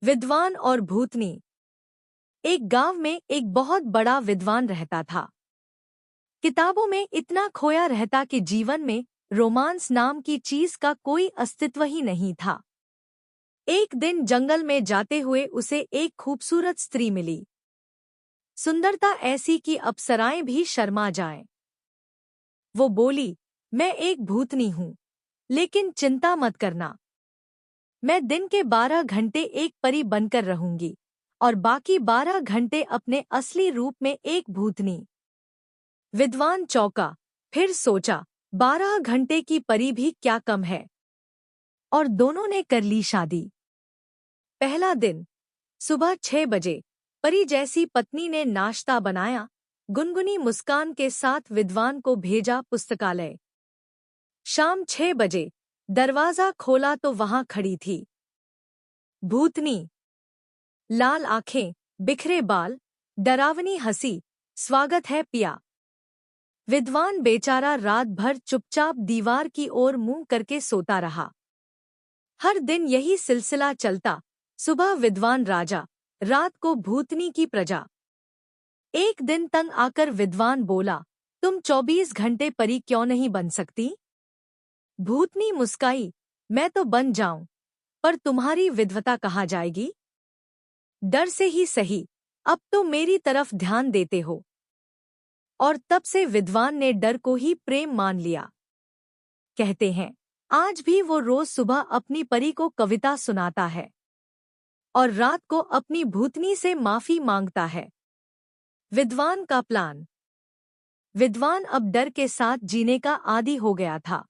विद्वान और भूतनी। एक गांव में एक बहुत बड़ा विद्वान रहता था। किताबों में इतना खोया रहता कि जीवन में रोमांस नाम की चीज का कोई अस्तित्व ही नहीं था। एक दिन जंगल में जाते हुए उसे एक खूबसूरत स्त्री मिली। सुंदरता ऐसी कि अप्सराएं भी शर्मा जाएं। वो बोली, मैं एक भूतनी हूँ, लेकिन चिंता मत करना। मैं दिन के 12 घंटे एक परी बनकर रहूंगी और बाकी 12 घंटे अपने असली रूप में एक भूतनी। विद्वान चौंका, फिर सोचा, 12 घंटे की परी भी क्या कम है। और दोनों ने कर ली शादी। पहला दिन, सुबह 6 बजे, परी जैसी पत्नी ने नाश्ता बनाया, गुनगुनी मुस्कान के साथ विद्वान को भेजा पुस्तकालय। शाम 6 बजे, दरवाजा खोला तो वहां खड़ी थी भूतनी। लाल आंखें, बिखरे बाल, डरावनी हंसी, स्वागत है पिया। विद्वान बेचारा रात भर चुपचाप दीवार की ओर मुंह करके सोता रहा। हर दिन यही सिलसिला चलता, सुबह विद्वान राजा, रात को भूतनी की प्रजा। एक दिन तंग आकर विद्वान बोला, तुम 24 घंटे परी क्यों नहीं बन सकती? भूतनी मुस्काई, मैं तो बन जाऊं, पर तुम्हारी विधवता कहाँ जाएगी? डर से ही सही, अब तो मेरी तरफ ध्यान देते हो। और तब से विद्वान ने डर को ही प्रेम मान लिया। कहते हैं, आज भी वो रोज सुबह अपनी परी को कविता सुनाता है और रात को अपनी भूतनी से माफी मांगता है। विद्वान का प्लान। विद्वान अब डर के साथ जीने का आदी हो गया था।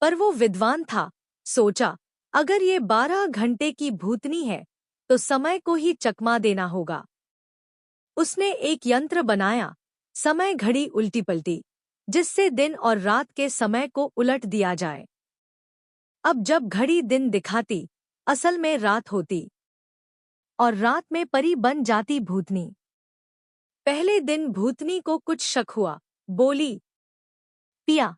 पर वो विद्वान था, सोचा, अगर ये 12 घंटे की भूतनी है तो समय को ही चकमा देना होगा। उसने एक यंत्र बनाया, समय घड़ी उल्टी पलटी, जिससे दिन और रात के समय को उलट दिया जाए। अब जब घड़ी दिन दिखाती, असल में रात होती और रात में परी बन जाती भूतनी। पहले दिन भूतनी को कुछ शक हुआ, बोली, पिया,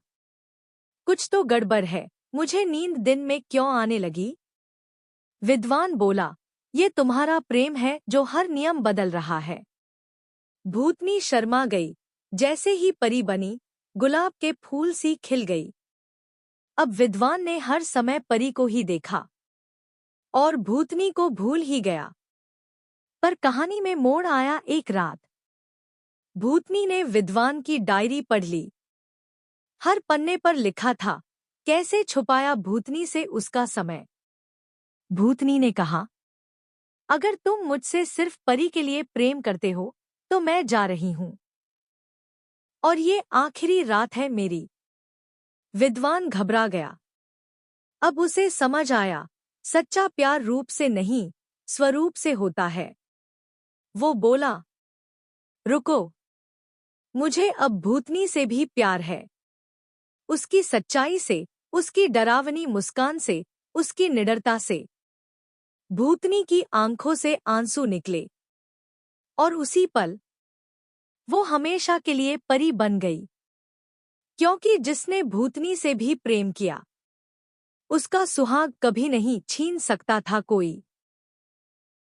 कुछ तो गड़बड़ है, मुझे नींद दिन में क्यों आने लगी? विद्वान बोला, ये तुम्हारा प्रेम है जो हर नियम बदल रहा है। भूतनी शर्मा गई, जैसे ही परी बनी, गुलाब के फूल सी खिल गई। अब विद्वान ने हर समय परी को ही देखा और भूतनी को भूल ही गया। पर कहानी में मोड़ आया एक रात। भूतनी ने विद्वान की डायरी पढ़ ली। हर पन्ने पर लिखा था, कैसे छुपाया भूतनी से उसका समय। भूतनी ने कहा, अगर तुम मुझसे सिर्फ परी के लिए प्रेम करते हो तो मैं जा रही हूं, और ये आखिरी रात है मेरी। विद्वान घबरा गया। अब उसे समझ आया, सच्चा प्यार रूप से नहीं, स्वरूप से होता है। वो बोला, रुको, मुझे अब भूतनी से भी प्यार है। उसकी सच्चाई से, उसकी डरावनी मुस्कान से, उसकी निडरता से। भूतनी की आंखों से आंसू निकले और उसी पल वो हमेशा के लिए परी बन गई। क्योंकि जिसने भूतनी से भी प्रेम किया, उसका सुहाग कभी नहीं छीन सकता था कोई।